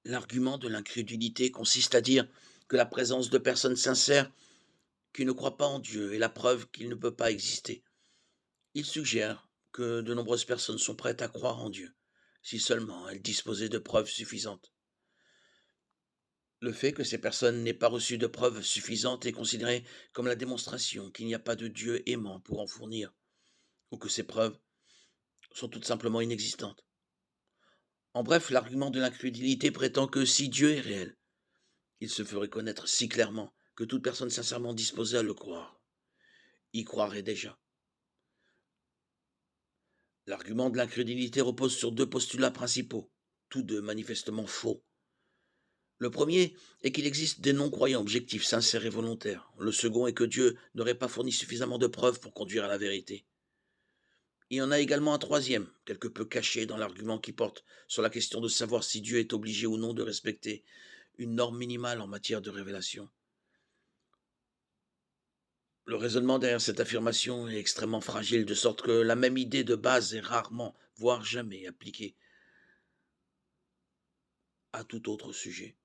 L'argument de l'incrédulité consiste à dire que la présence de personnes sincères qui ne croient pas en Dieu est la preuve qu'il ne peut pas exister. Il suggère que de nombreuses personnes sont prêtes à croire en Dieu, si seulement elles disposaient de preuves suffisantes. Le fait que ces personnes n'aient pas reçu de preuves suffisantes est considéré comme la démonstration qu'il n'y a pas de Dieu aimant pour en fournir, ou que ces preuves sont tout simplement inexistantes. En bref, l'argument de l'incrédulité prétend que si Dieu est réel, il se ferait connaître si clairement que toute personne sincèrement disposée à le croire y croirait déjà. L'argument de l'incrédulité repose sur deux postulats principaux, tous deux manifestement faux. Le premier est qu'il existe des non-croyants objectifs, sincères et volontaires. Le second est que Dieu n'aurait pas fourni suffisamment de preuves pour conduire à la vérité. Il y en a également un troisième, quelque peu caché dans l'argument qui porte sur la question de savoir si Dieu est obligé ou non de respecter une norme minimale en matière de révélation. Le raisonnement derrière cette affirmation est extrêmement fragile, de sorte que la même idée de base est rarement, voire jamais appliquée à tout autre sujet.